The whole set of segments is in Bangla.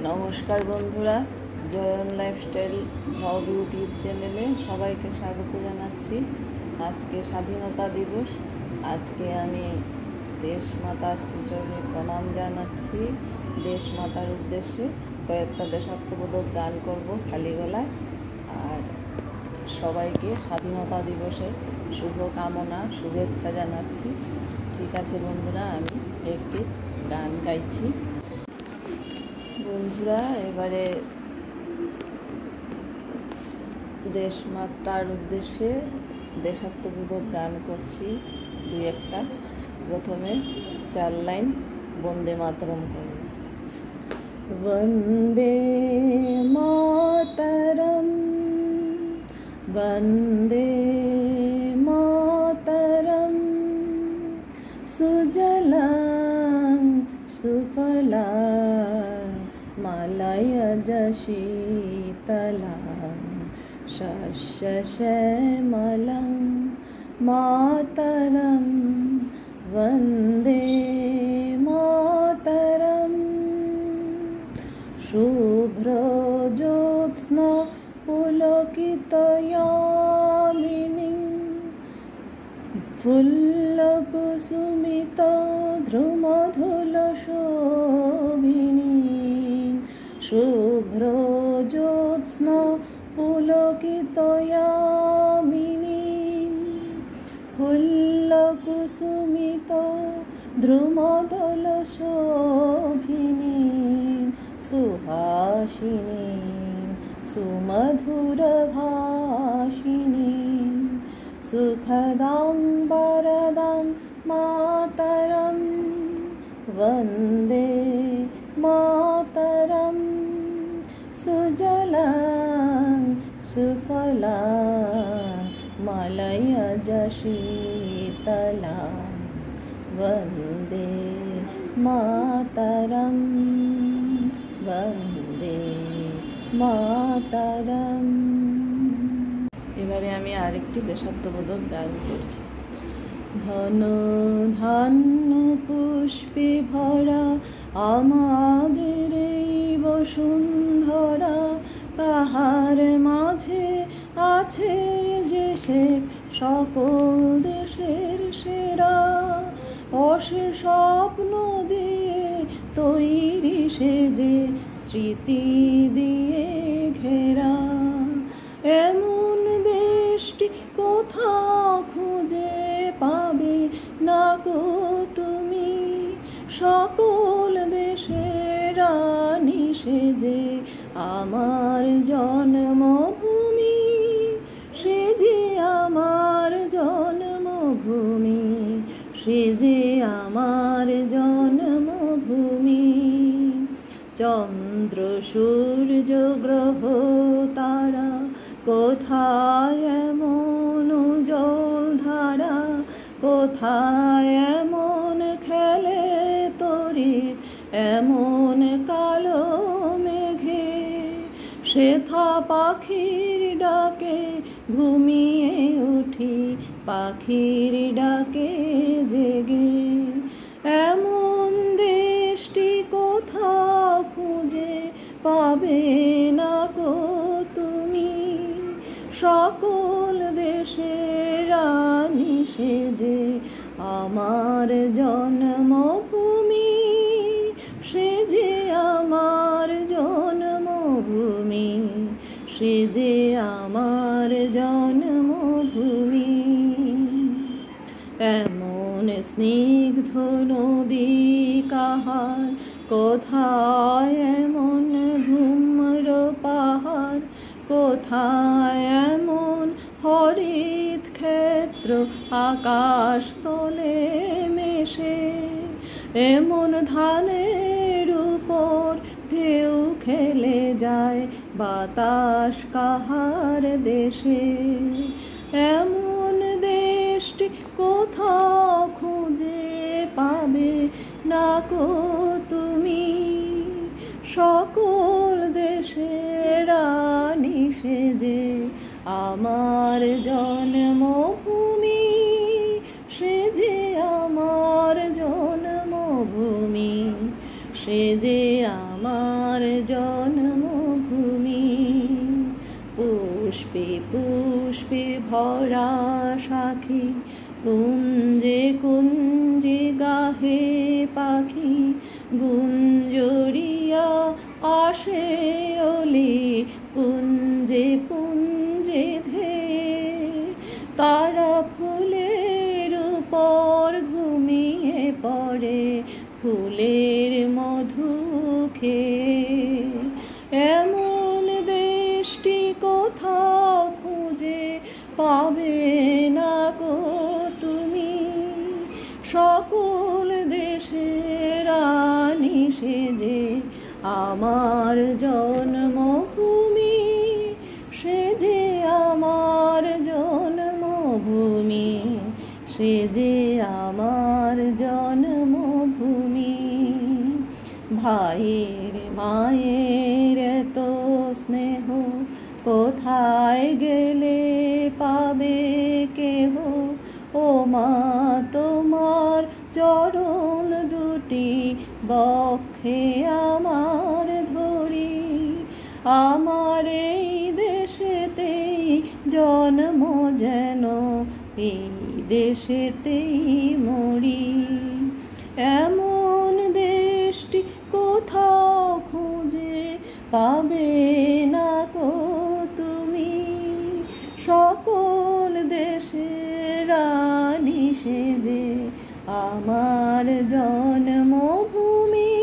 নমস্কার বন্ধুরা, জয়ন লাইফস্টাইল ব্লগ ইউটিউব চ্যানেলে সবাইকে স্বাগত জানাচ্ছি। আজকে স্বাধীনতা দিবস। আজকে আমি দেশ মাতার শ্রীচরণে প্রণাম জানাচ্ছি। দেশ মাতার উদ্দেশ্যে কয়েকটা দেশাত্মবোধক গান করব খালি গলায়। আর সবাইকে স্বাধীনতা দিবসের শুভকামনা শুভেচ্ছা জানাচ্ছি। ঠিক আছে বন্ধুরা, আমি একটি গান গাইছি। বন্ধুরা, এবারে দেশমাতার উদ্দেশ্যে দেশাত্মবোধক গান করছি দুই একটা। প্রথমে 4 লাইন বন্দে মাতরম করব। বন্দে মাতরম, বন্দে মাতরম, সুজলাং সুফলাং মালয়জ শীতলাং শস্য শ্যামলাং মাতরম, বন্দে মাতরম। শুভ্র জ্যোৎস্না পুলকিতয়ামিনীং ফুল্লকুসুমিত ধ্রুমধুলশোভিনীং। শুভ্র জ্যোৎস্না পুলকিতয়ামিনীং ফুল্লকুসুমিত ধ্রুমধুলশোভিনীং। সুহাসিনীং সুমধুরভাষিণীং সুখদাং বরদাং মাতরম, বন্দে মাতরম। সুজলাং সুফলাং মালয়জ শীতলাং বন্দে মাতরম, বন্দে মাতরম। এবারে আমি আরেকটি দেশাত্মবোধক গান করছি। ধন ধান্য পুষ্পে ভরা আমাদের এই বসুন্ধরা, তাহার মাঝে আছে যে সে সকল দেশের সেরা। অশেষ স্বপ্ন দিয়ে তৈরি সে যে স্মৃতি দিয়ে ঘেরা। এমন দেশটি কোথাও খুঁজে পাবে না গো তুমি, সকল দেশের রানী সে যে আমার জন্মভূমি, সে যে আমার জন্মভূমি, সে যে আমার জন্মভূমি। চন্দ্র সূর্য গ্রহ তারা কোথায় এমন জল ধারা, কোথায় এমন খেলে তড়িৎ এমন কালো মেঘে। সেথা পাখির ডাকে ঘুমিয়ে উঠি, পাখির ডাকে জেগে। এমন দেশটি কোথাও খুঁজে পাবে না গো তুমি, সকল দেশের রানী সে যে আমার জন্মভূমি, সে যে আমার জন্মভূমি, সে যে আমার জন্মভূমি। এমন স্নিগ্ধ নদী কাহার, কোথায় এমন ধূম্র পাহাড়, কোথায় এমন হরিত ক্ষেত্র আকাশ তলে মেশে। এমন ধানের উপর ঢেউ খেলে যায় বাতাস কাহার দেশে। এমন দেশটি কোথাও খুঁজে পাবে না গো তুমি, সকল দেশের রানী সে যে আমার জন্মভূমি, সে যে আমার জন্মভূমি, সে যে আমার জন্মভূমি। পুষ্পে পুষ্পে ভরা সাখী, কুঞ্জে কুঞ্জে গাহে পাখি, গুঞ্জরিয়া আসে ওলি, পুঞ্জে পুঞ্জে ধেয়ে। তারা ফুলের উপর ঘুমিয়ে পড়ে, ফুলের মধু খেয়ে। এমন দেশটি কোথাও খুঁজে পাবে না গো তুমি। সকল দেশের রানী সে যে আমার জন্মভূমি। সে যে আমার জন্মভূমি, সে যে আমার জন্মভূমি। ভাইয়ের মায়ের এত স্নেহ, কোথায় গেলে পাবে কেহ। ও মা তোমার চরণ দুটি বক্ষে আমার ধরি। আমার এই দেশেতেই জন্ম যেন এই দেশেতেই মরি। এমন দেশটি কোথাও খুঁজে পাবে না গো তুমি। সকল দেশের রানী সে যে আমার জন্মভূমি।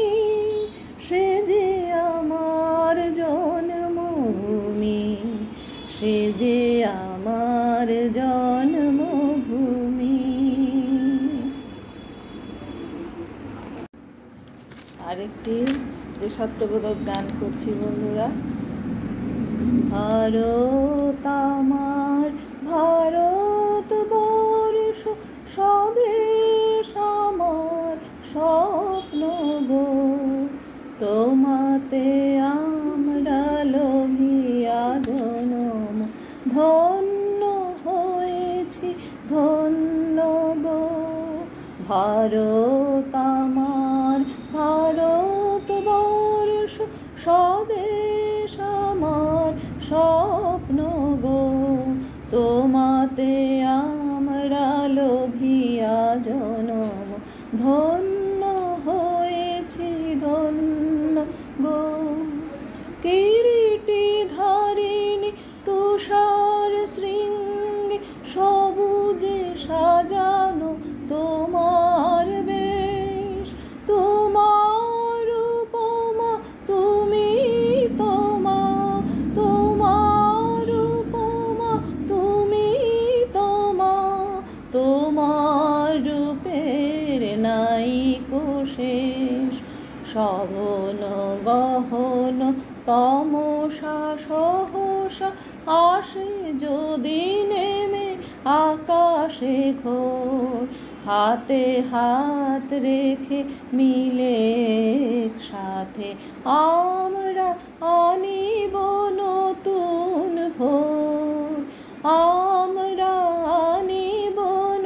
সে যে আমার জন্মভূমি, সে যে আমার জন্মভূমি। আরেকটি দেশাত্মবোধক গান করছি বন্ধুরা। ভারত আমার ভারতবর্ষ, স্বদেশ আমার স্বপ্ন গো। তোমাতে আমরা লোভিয়া জনম, ধন্য হয়েছি ধন্য গো। ভারত আমার ভারতবর্ষ, স্বদেশ আমার স্বপ্ন গো। তোমাতে আমরা লোভিয়া জনম, ধন্য হয়েছি ধন্য গো। কিরীটি ধারিণী তুষার শৃঙ্গে, সবুজে সাজানো তোমার বেশ। তোমার উপমা তুমি তোমা, তোমার উপমা তুমি তোমা। তোমার রূপের নাই কোশেষ, শোভন গহন তমসা সহসা আসে যদি নেমে আকাশে ঘোর। হাতে হাত রেখে মিলে একসাথে আমরা আনিব নতুন ভোর। আমরা আনিব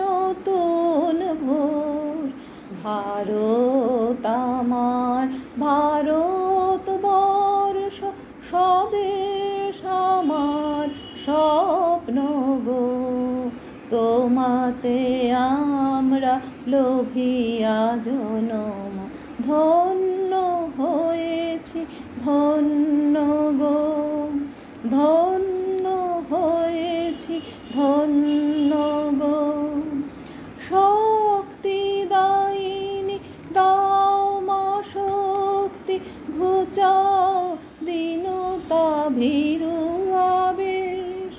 নতুন ভোর। ভারত আমার ভারতবর্ষ, স্বদেশ আমার স্বপ্ন গো। তোমাতে আমরা লোভিয়া জনম, ধন্য হয়েছি ধন্য গো। ধন্য হয়েছি ধন্য গো। শক্তি দায়িনী দাও মা শক্তি, ঘুচাও দীনতা ভীরু আবেশ।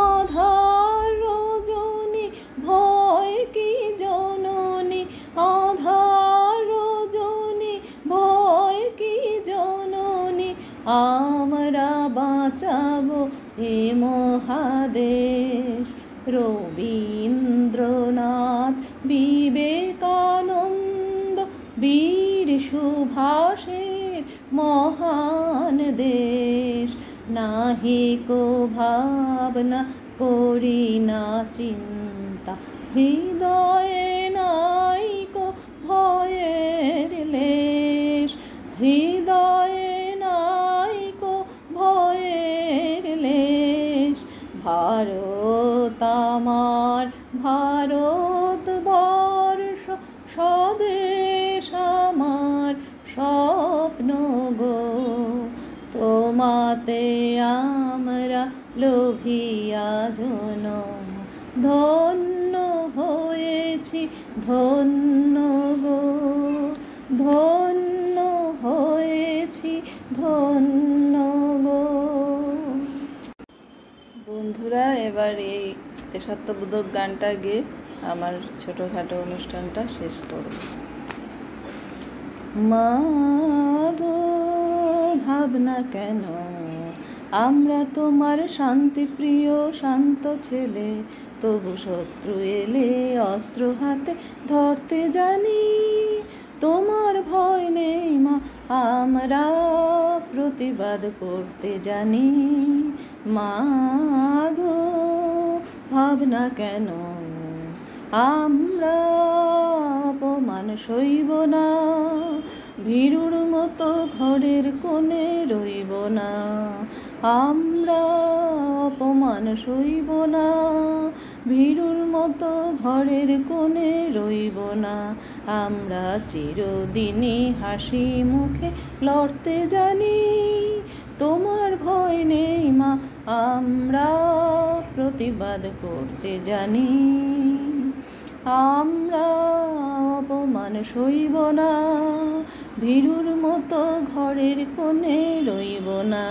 আধার রজনী ভয় কি জননী, আধার রজনী ভয় কি জননী। আমরা বাঁচাবো এ মহাদেশ। রবীন্দ্রনাথ বিবেকানন্দ বীর সুভাষের মহান দেশ। নাহি কো ভাবনা করি না চিন্তা, হৃদয়ে নাই কো ভয়ের লেশ। হৃদয়ে নাইকো ভয়ের লেশ। ভারত আমার ভারতবর্ষ, স্বদেশ আমার স্বপ্ন গো। তোমাতে আমরা লোভিয়া জনম, ধন্য হয়েছি ধন্য গো, ধন্য হয়েছি ধন্য গো। বন্ধুরা, এবার এই দেশাত্মবোধক গানটা গেয়ে আমার ছোটোখাটো অনুষ্ঠানটা শেষ করব। মা গো, ভাবনা কেন, আমরা তোমার শান্তিপ্রিয় শান্ত ছেলে, তবু শত্রু এলে অস্ত্র হাতে ধরতে জানি। তোমার ভয় নেই মা, আমরা প্রতিবাদ করতে জানি। মা গো, ভাবনা কেন, আমরা অপমান সইব না, ভীরুর মতো ঘরের কোণে রইব না। আমরা অপমান সইব না, ভীরুর মতো ঘরের কোণে রইব না। আমরা চিরদিনই হাসি মুখে লড়তে জানি। তোমার ভয় নেই মা, আমরা প্রতিবাদ করতে জানি। আমরা অপমান সইব না, ভীরুর মতো ঘরের কোণে রইব না।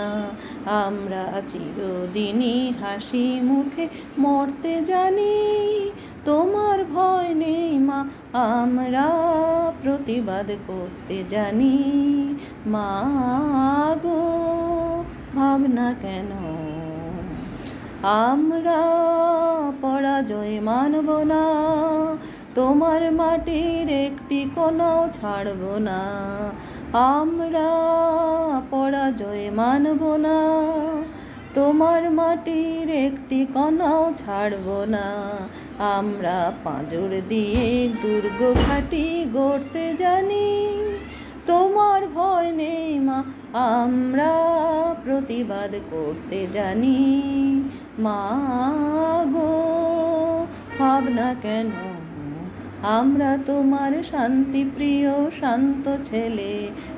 আমরা চিরদিনই হাসি মুখে মরতে জানি। তোমার ভয় নেই মা, আমরা প্রতিবাদ করতে জানি। মা গো, ভাবনা কেন, আমরা পরাজয় মানব না, তোমার মাটির একটি কোণাও ছাড়ব না। আমরা পরাজয় মানব না, তোমার মাটির একটি কণাও ছাড়ব না। আমরা পাঁজর দিয়ে দুর্গ ঘাঁটি গড়তে জানি। তোমার ভয় নেই মা, আমরা প্রতিবাদ করতে জানি। মা গো, ভাবনা কেন, আমরা তোমার শান্তিপ্রিয় শান্ত ছেলে,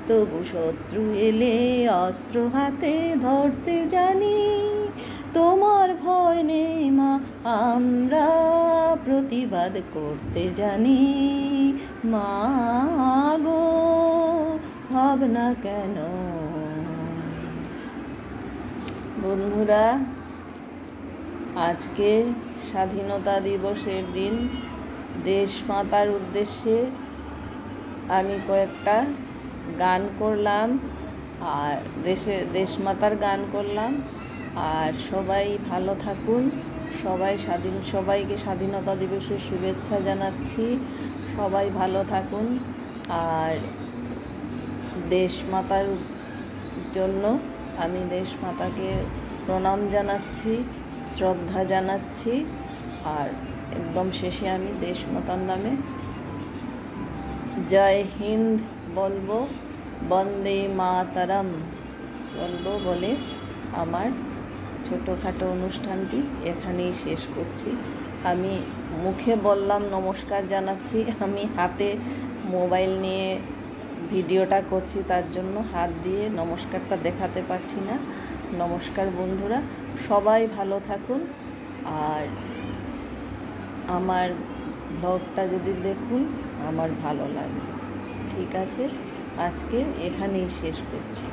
তবু শত্রু এলে অস্ত্র হাতে ধরতে জানি। তোমার ভয় নেই মা, আমরা প্রতিবাদ করতে জানি। মা গো, ভাবনা কেন। বন্ধুরা, আজকে স্বাধীনতা দিবসের দিন দেশমাতার উদ্দেশ্যে আমি কয়েকটা গান করলাম, আর দেশমাতার গান করলাম। আর সবাই ভালো থাকুন, সবাইকে স্বাধীনতা দিবসের শুভেচ্ছা জানাচ্ছি। সবাই ভালো থাকুন। আর দেশমাতার জন্য আমি দেশমাতাকে প্রণাম জানাচ্ছি, শ্রদ্ধা জানাচ্ছি। আর একদম শেষে আমি দেশমাতার নামে জয় হিন্দ বলবো, বন্দে মাতরম বলবো বলে আমার ছোটোখাটো অনুষ্ঠানটি এখানেই শেষ করছি। আমি মুখে বললাম নমস্কার জানাচ্ছি, আমি হাতে মোবাইল নিয়ে ভিডিওটা করছি, তার জন্য হাত দিয়ে নমস্কারটা দেখাতে পারছি না। নমস্কার বন্ধুরা, সবাই ভালো থাকুন। আর আমার ব্লগটা যদি দেখুন আমার ভালো লাগবে। ঠিক আছে, আজকে এখানেই শেষ করছি।